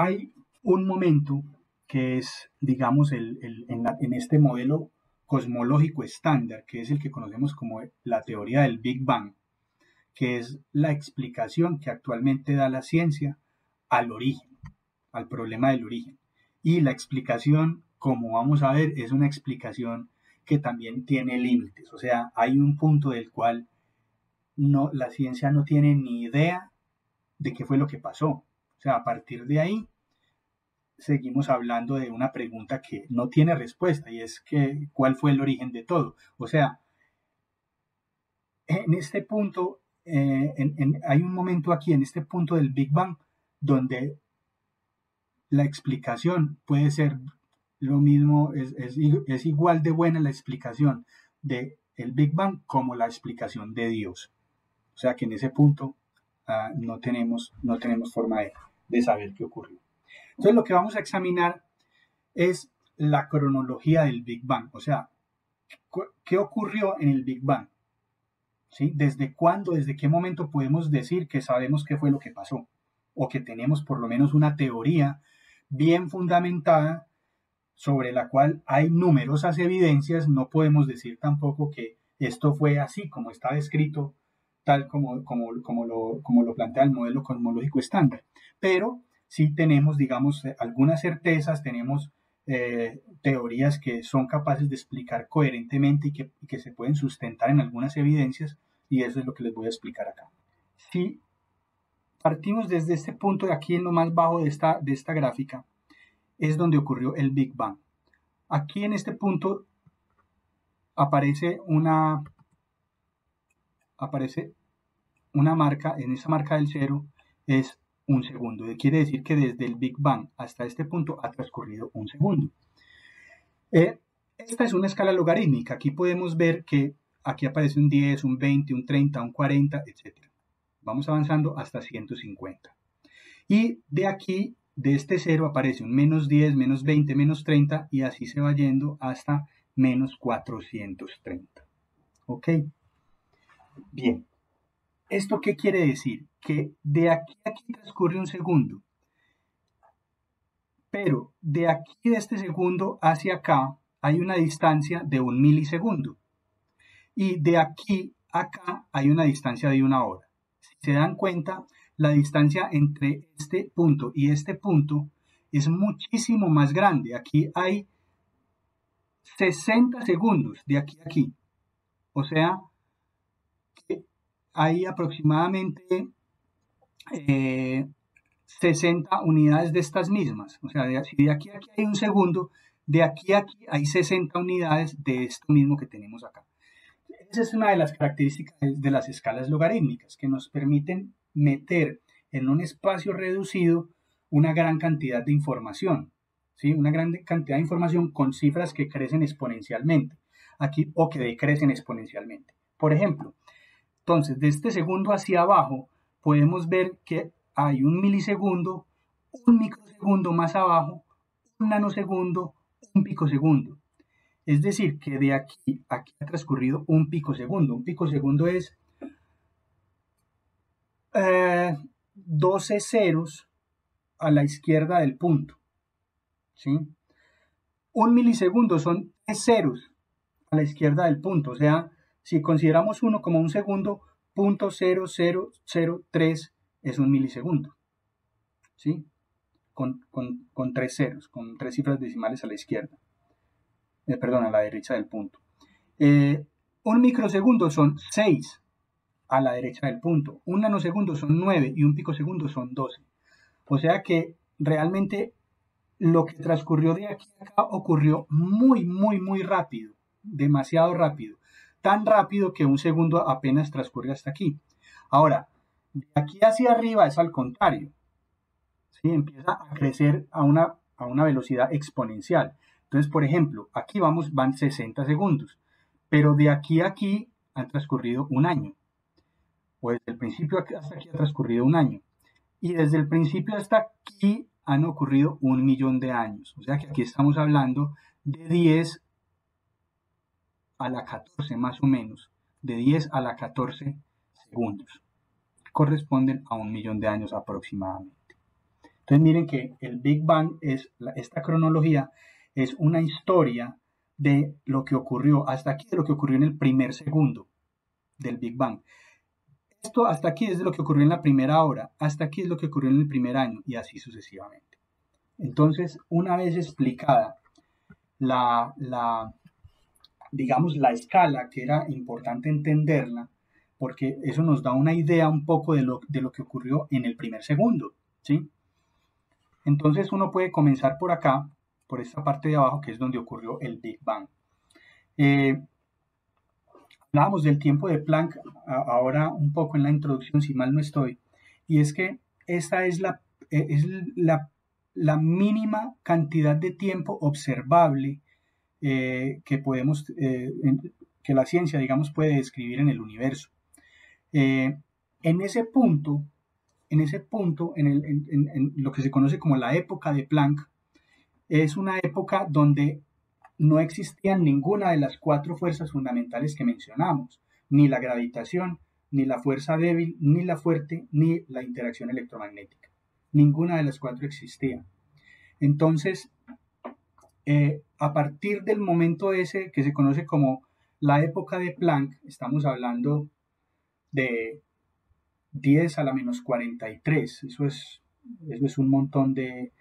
Hay un momento que es, digamos, en este modelo cosmológico estándar, que es el que conocemos como la teoría del Big Bang, que es la explicación que actualmente da la ciencia al origen, al problema del origen. Y la explicación, como vamos a ver, es una explicación que también tiene límites. O sea, hay un punto del cual la ciencia no tiene ni idea de qué fue lo que pasó. O sea, a partir de ahí seguimos hablando de una pregunta que no tiene respuesta y es que ¿cuál fue el origen de todo? O sea, en este punto, hay un momento aquí, en este punto del Big Bang, donde la explicación puede ser lo mismo, es igual de buena la explicación del Big Bang como la explicación de Dios. O sea que en ese punto no tenemos forma de saber qué ocurrió. Entonces lo que vamos a examinar es la cronología del Big Bang, o sea, ¿qué ocurrió en el Big Bang? ¿Sí? ¿Desde cuándo, desde qué momento podemos decir que sabemos qué fue lo que pasó? O que tenemos por lo menos una teoría bien fundamentada sobre la cual hay numerosas evidencias. No podemos decir tampoco que esto fue así como está descrito, tal como lo plantea el modelo cosmológico estándar. Pero sí tenemos, digamos, algunas certezas, tenemos teorías que son capaces de explicar coherentemente y que se pueden sustentar en algunas evidencias, y eso es lo que les voy a explicar acá. Si partimos desde este punto de aquí, en lo más bajo de esta gráfica, es donde ocurrió el Big Bang. Aquí en este punto aparece una marca, en esa marca del cero es un segundo. Quiere decir que desde el Big Bang hasta este punto ha transcurrido un segundo. Esta es una escala logarítmica. Aquí podemos ver que aquí aparece un 10, un 20, un 30, un 40, etc. Vamos avanzando hasta 150. Y de aquí, de este 0, aparece un menos 10, menos 20, menos 30, y así se va yendo hasta menos 430. ¿Ok? Bien. ¿Esto qué quiere decir? Que de aquí a aquí transcurre un segundo. Pero de aquí, de este segundo hacia acá, hay una distancia de 1 milisegundo. Y de aquí a acá hay una distancia de 1 hora. Si se dan cuenta, la distancia entre este punto y este punto es muchísimo más grande. Aquí hay 60 segundos de aquí a aquí. O sea, que hay aproximadamente 60 unidades de estas mismas. O sea, si de aquí a aquí hay un segundo, de aquí a aquí hay 60 unidades de esto mismo que tenemos acá. Esa es una de las características de las escalas logarítmicas, que nos permiten meter en un espacio reducido una gran cantidad de información, ¿sí? Una gran cantidad de información con cifras que crecen exponencialmente, aquí, o que decrecen exponencialmente. Por ejemplo, entonces, de este segundo hacia abajo, podemos ver que hay 1 milisegundo, un microsegundo más abajo, un nanosegundo, un picosegundo. Es decir, que de aquí a aquí ha transcurrido un picosegundo. Un picosegundo es 12 ceros a la izquierda del punto. ¿Sí? Un milisegundo son 3 ceros a la izquierda del punto. O sea, si consideramos uno como un segundo, 0.0003 es un milisegundo. ¿Sí? Con 3 ceros, con 3 cifras decimales a la izquierda. Perdón, a la derecha del punto. Un microsegundo son 6 a la derecha del punto. Un nanosegundo son 9 y un picosegundo son 12. O sea que realmente lo que transcurrió de aquí a acá ocurrió muy, muy, muy rápido. Demasiado rápido. Tan rápido que un segundo apenas transcurre hasta aquí. Ahora, de aquí hacia arriba es al contrario. ¿Sí? Empieza a crecer a una velocidad exponencial. Entonces, por ejemplo, aquí van 60 segundos, pero de aquí a aquí han transcurrido un año. O desde el principio hasta aquí ha transcurrido un año. Y desde el principio hasta aquí han ocurrido 1 millón de años. O sea que aquí estamos hablando de 10 a la 14 más o menos. De 10 a la 14 segundos. Corresponden a 1 millón de años aproximadamente. Entonces miren que el Big Bang esta cronología es una historia de lo que ocurrió hasta aquí, de lo que ocurrió en el primer segundo del Big Bang. Esto hasta aquí es de lo que ocurrió en la primera hora, hasta aquí es lo que ocurrió en el primer año y así sucesivamente. Entonces, una vez explicada digamos, la escala, que era importante entenderla, porque eso nos da una idea un poco de lo que ocurrió en el primer segundo, ¿sí? Entonces uno puede comenzar por acá, por esta parte de abajo, que es donde ocurrió el Big Bang. Hablábamos del tiempo de Planck ahora un poco en la introducción, si mal no estoy, y es que esta es la mínima cantidad de tiempo observable que podemos, que la ciencia, digamos, puede describir en el universo. En ese punto, en lo que se conoce como la época de Planck, es una época donde no existían ninguna de las 4 fuerzas fundamentales que mencionamos, ni la gravitación, ni la fuerza débil, ni la fuerte, ni la interacción electromagnética. Ninguna de las 4 existía. Entonces, a partir del momento ese que se conoce como la época de Planck, estamos hablando de 10 a la menos 43, eso es un montón de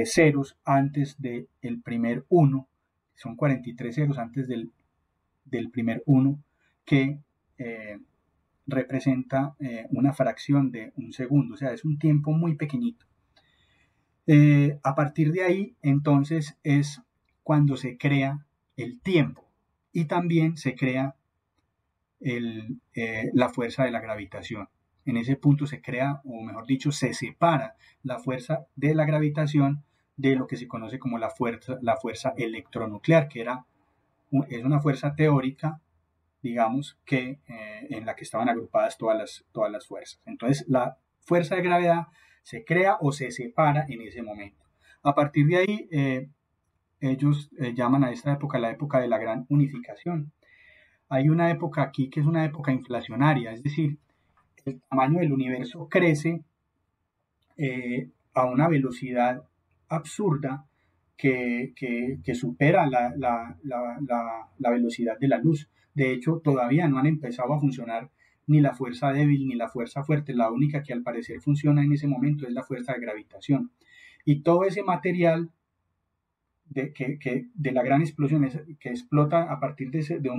ceros antes del primer 1, son 43 ceros antes del primer 1, que representa una fracción de un segundo, o sea, es un tiempo muy pequeñito. A partir de ahí, entonces, es cuando se crea el tiempo y también se crea la fuerza de la gravitación. En ese punto se crea, o mejor dicho, se separa la fuerza de la gravitación de lo que se conoce como la fuerza electronuclear, que es una fuerza teórica, digamos, en la que estaban agrupadas todas las fuerzas. Entonces, la fuerza de gravedad se crea o se separa en ese momento. A partir de ahí, ellos llaman a esta época la época de la gran unificación. Hay una época aquí que es una época inflacionaria, es decir, el tamaño del universo crece a una velocidad absurda que supera la velocidad de la luz. De hecho, todavía no han empezado a funcionar ni la fuerza débil ni la fuerza fuerte. La única que al parecer funciona en ese momento es la fuerza de gravitación. Y todo ese material de la gran explosión que explota a partir de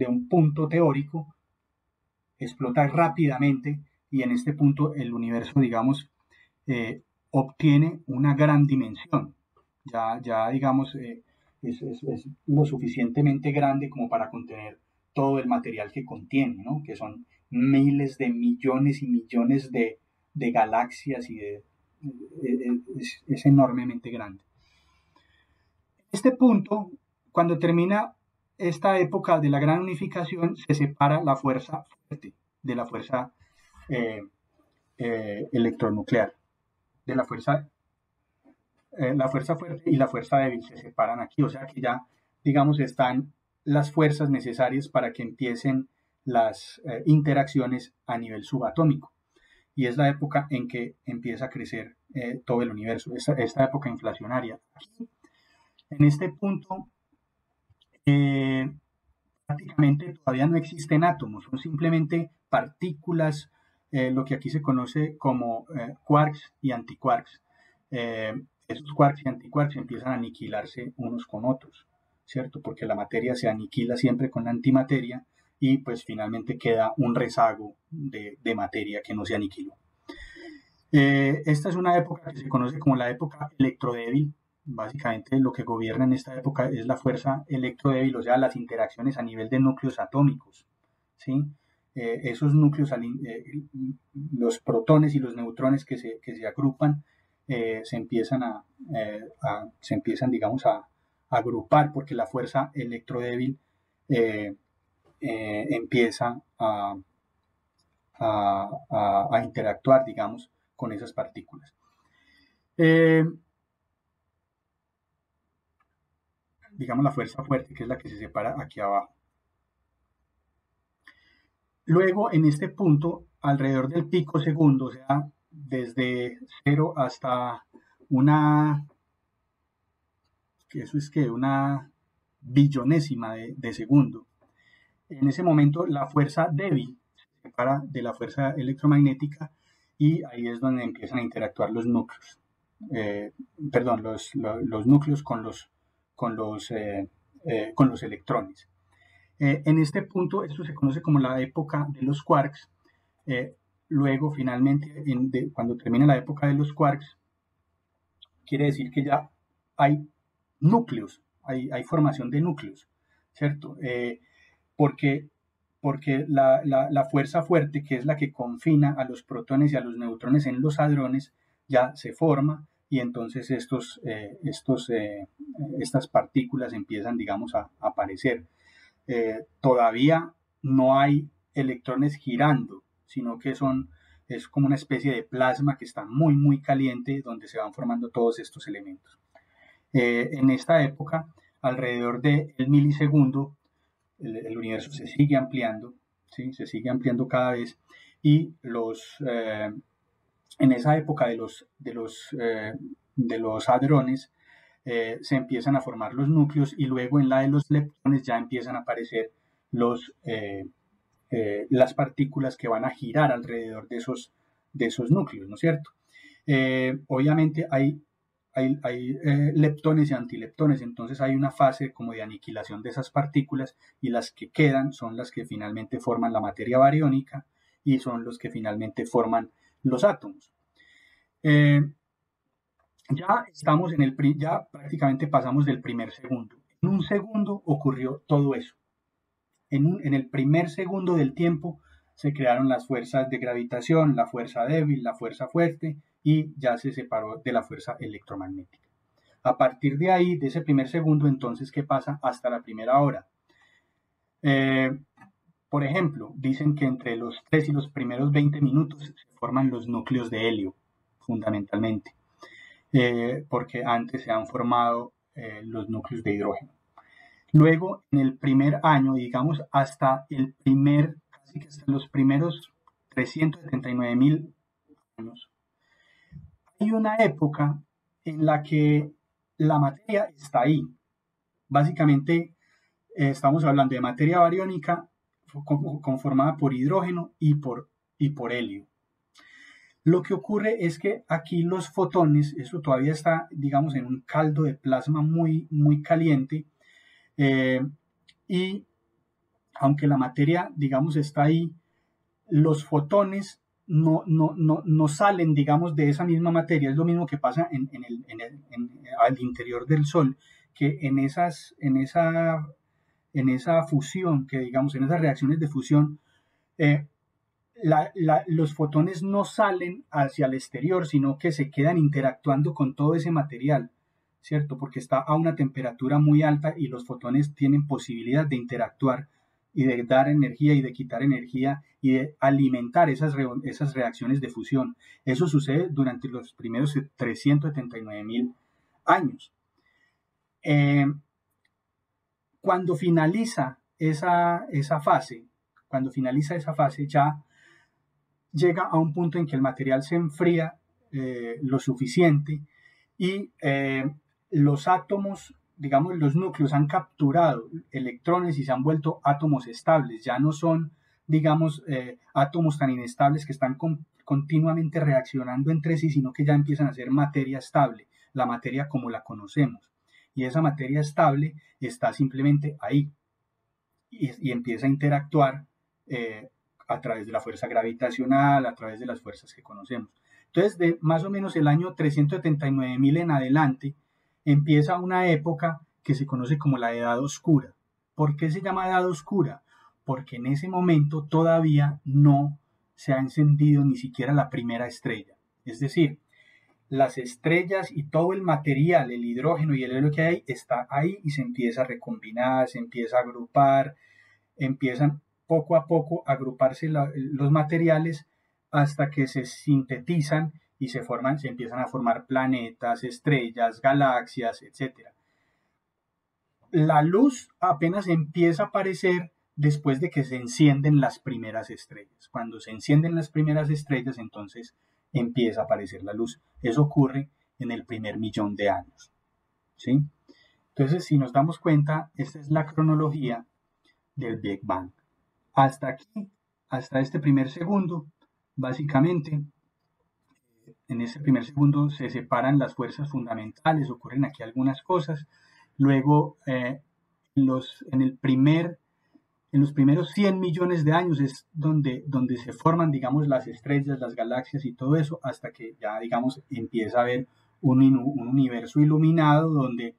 un punto teórico, explota rápidamente y en este punto el universo, digamos, obtiene una gran dimensión. Ya digamos, es lo suficientemente grande como para contener todo el material que contiene, ¿no? Que son miles de millones y millones de galaxias y es enormemente grande. En este punto, cuando termina esta época de la gran unificación, se separa la fuerza fuerte de la fuerza electronuclear, de la fuerza fuerte y la fuerza débil se separan aquí, o sea que ya, digamos, están las fuerzas necesarias para que empiecen las interacciones a nivel subatómico. Y es la época en que empieza a crecer todo el universo, esta época inflacionaria. Aquí, en este punto, prácticamente todavía no existen átomos, son simplemente partículas, lo que aquí se conoce como quarks y antiquarks. Esos quarks y antiquarks empiezan a aniquilarse unos con otros, ¿cierto? Porque la materia se aniquila siempre con la antimateria y pues finalmente queda un rezago de materia que no se aniquiló. Esta es una época que se conoce como la época electrodébil. Básicamente lo que gobierna en esta época es la fuerza electrodébil, o sea, las interacciones a nivel de núcleos atómicos, ¿sí? Esos núcleos, los protones y los neutrones que se agrupan, se empiezan, digamos, a agrupar porque la fuerza electrodébil empieza a interactuar, digamos, con esas partículas. Digamos la fuerza fuerte, que es la que se separa aquí abajo. Luego, en este punto, alrededor del pico segundo, o sea, desde 0 hasta una, que eso es que una billonésima de segundo. En ese momento la fuerza débil se separa de la fuerza electromagnética y ahí es donde empiezan a interactuar los núcleos. Perdón, los núcleos con los electrones. En este punto, esto se conoce como la época de los quarks. Luego, finalmente, cuando termina la época de los quarks, quiere decir que ya hay núcleos, hay formación de núcleos, ¿cierto? Porque la fuerza fuerte, que es la que confina a los protones y a los neutrones en los hadrones, ya se forma y entonces estas partículas empiezan, digamos, a aparecer. Todavía no hay electrones girando, sino que es como una especie de plasma que está muy, muy caliente, donde se van formando todos estos elementos. En esta época, alrededor del milisegundo, el universo se sigue ampliando, ¿sí? Se sigue ampliando cada vez, y en esa época de los hadrones se empiezan a formar los núcleos, y luego en la de los leptones ya empiezan a aparecer las partículas que van a girar alrededor de esos núcleos, ¿no es cierto? Obviamente hay leptones y antileptones, entonces hay una fase como de aniquilación de esas partículas, y las que quedan son las que finalmente forman la materia bariónica y son los que finalmente forman los átomos. Ya prácticamente pasamos del primer segundo. En un segundo ocurrió todo eso. En el primer segundo del tiempo se crearon las fuerzas de gravitación, la fuerza débil, la fuerza fuerte, y ya se separó de la fuerza electromagnética. A partir de ahí, de ese primer segundo, entonces, ¿qué pasa hasta la primera hora? Por ejemplo, dicen que entre los 3 y los primeros 20 minutos se forman los núcleos de helio, fundamentalmente, porque antes se han formado los núcleos de hidrógeno. Luego, en el primer año, digamos, casi que hasta los primeros 379.000 años, hay una época en la que la materia está ahí. Básicamente, estamos hablando de materia bariónica conformada por hidrógeno y por helio. Lo que ocurre es que aquí los fotones, eso todavía está, digamos, en un caldo de plasma muy, muy caliente, y aunque la materia, digamos, está ahí, los fotones no salen, digamos, de esa misma materia. Es lo mismo que pasa al interior del Sol, que en esa fusión, que digamos, en esas reacciones de fusión, los fotones no salen hacia el exterior, sino que se quedan interactuando con todo ese material, ¿cierto? Porque está a una temperatura muy alta y los fotones tienen posibilidad de interactuar y de dar energía y de quitar energía y de alimentar esas reacciones de fusión. Eso sucede durante los primeros 379.000 años. Cuando finaliza esa fase, ya llega a un punto en que el material se enfría lo suficiente, y los átomos, digamos, los núcleos han capturado electrones y se han vuelto átomos estables. Ya no son, digamos, átomos tan inestables que están continuamente reaccionando entre sí, sino que ya empiezan a ser materia estable, la materia como la conocemos. Y esa materia estable está simplemente ahí y empieza a interactuar a través de la fuerza gravitacional, a través de las fuerzas que conocemos. Entonces, de más o menos el año 379.000 en adelante, empieza una época que se conoce como la Edad Oscura. ¿Por qué se llama Edad Oscura? Porque en ese momento todavía no se ha encendido ni siquiera la primera estrella. Es decir, las estrellas y todo el material, el hidrógeno y el helio que hay, está ahí y se empieza a recombinar, se empieza a agrupar, empiezan poco a poco a agruparse los materiales hasta que se sintetizan y se empiezan a formar planetas, estrellas, galaxias, etc. La luz apenas empieza a aparecer después de que se encienden las primeras estrellas. Cuando se encienden las primeras estrellas, entonces empieza a aparecer la luz. Eso ocurre en el primer millón de años, ¿sí? Entonces, si nos damos cuenta, esta es la cronología del Big Bang. Hasta aquí, hasta este primer segundo, básicamente, en ese primer segundo se separan las fuerzas fundamentales, ocurren aquí algunas cosas. Luego, en los primeros 100 millones de años es donde se forman, digamos, las estrellas, las galaxias y todo eso, hasta que ya, digamos, empieza a haber un universo iluminado donde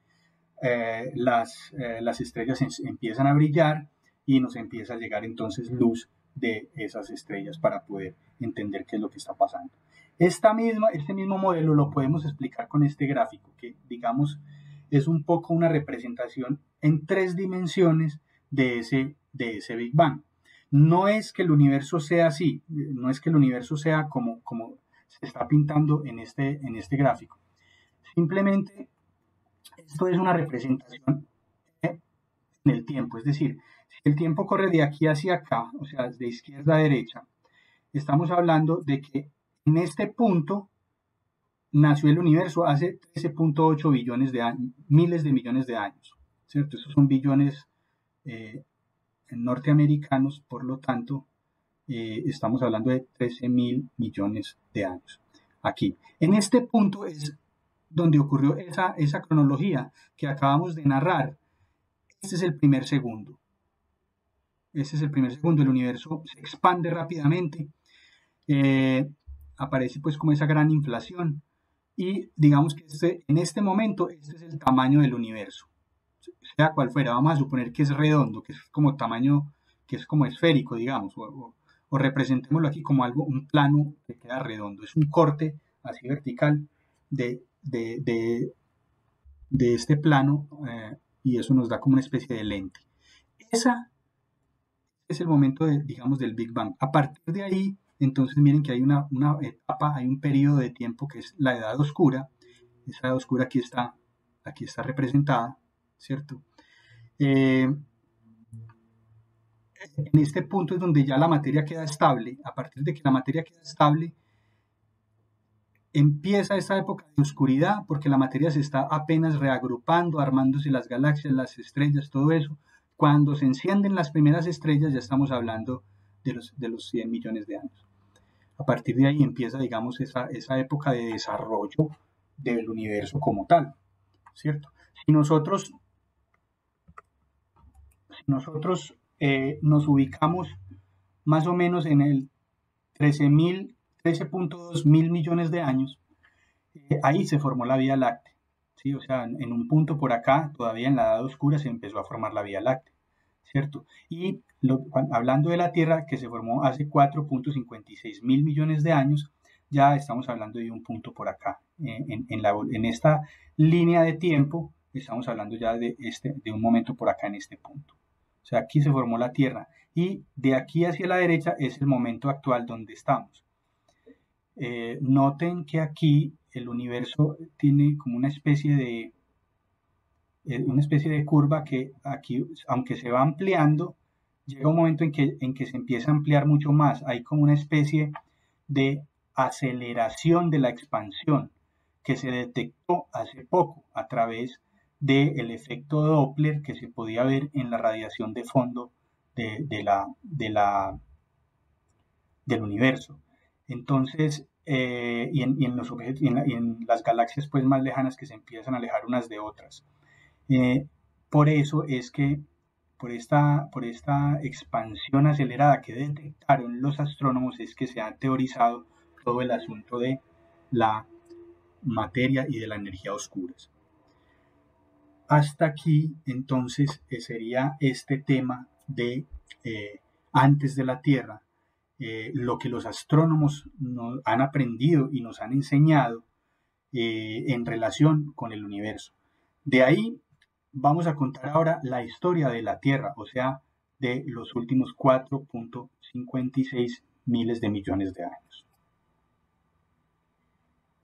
las estrellas empiezan a brillar y nos empieza a llegar entonces luz de esas estrellas para poder entender qué es lo que está pasando. Este mismo modelo lo podemos explicar con este gráfico, que digamos es un poco una representación en 3 dimensiones de ese Big Bang. No es que el universo sea así, no es que el universo sea como se está pintando en este gráfico. Simplemente esto es una representación en el tiempo, es decir, si el tiempo corre de aquí hacia acá, o sea, de izquierda a derecha, estamos hablando de que en este punto nació el universo hace 13.8 billones de años, miles de millones de años, ¿cierto? Esos son billones norteamericanos, por lo tanto, estamos hablando de 13.000 millones de años. Aquí, en este punto es donde ocurrió esa cronología que acabamos de narrar. Este es el primer segundo. El universo se expande rápidamente, aparece pues como esa gran inflación y digamos que en este momento este es el tamaño del universo, sea cual fuera. Vamos a suponer que es redondo, que es como tamaño, que es como esférico, digamos, o representémoslo aquí como algo, un plano que queda redondo. Es un corte así vertical de este plano, y eso nos da como una especie de lente. Esa es el momento, digamos, del Big Bang. A partir de ahí, entonces miren que hay una etapa, hay un periodo de tiempo que es la edad oscura. Esa edad oscura aquí está representada, ¿cierto? En este punto es donde ya la materia queda estable. A partir de que la materia queda estable, empieza esta época de oscuridad porque la materia se está apenas reagrupando, armándose las galaxias, las estrellas, todo eso. Cuando se encienden las primeras estrellas ya estamos hablando de los 100 millones de años. A partir de ahí empieza, digamos, esa época de desarrollo del universo como tal, ¿cierto? Si nosotros nos ubicamos más o menos en el 13.2 mil millones de años, ahí se formó la Vía Láctea, ¿sí? O sea, en un punto por acá, todavía en la edad oscura, se empezó a formar la Vía Láctea, ¿cierto? Y hablando de la Tierra, que se formó hace 4.56 mil millones de años, ya estamos hablando de un punto por acá. En esta línea de tiempo, estamos hablando ya de un momento por acá en este punto. O sea, aquí se formó la Tierra y de aquí hacia la derecha es el momento actual donde estamos. Noten que aquí el universo tiene como una especie de curva que aquí, aunque se va ampliando, llega un momento en que se empieza a ampliar mucho más. Hay como una especie de aceleración de la expansión que se detectó hace poco a través del efecto Doppler que se podía ver en la radiación de fondo del universo. Entonces, y en los objetos, y en las galaxias pues más lejanas que se empiezan a alejar unas de otras. Por eso es que por esta expansión acelerada que detectaron los astrónomos es que se ha teorizado todo el asunto de la materia y de la energía oscuras. Hasta aquí entonces sería este tema de antes de la Tierra, lo que los astrónomos nos han aprendido y nos han enseñado en relación con el universo. De ahí vamos a contar ahora la historia de la Tierra, o sea, de los últimos 4.56 miles de millones de años.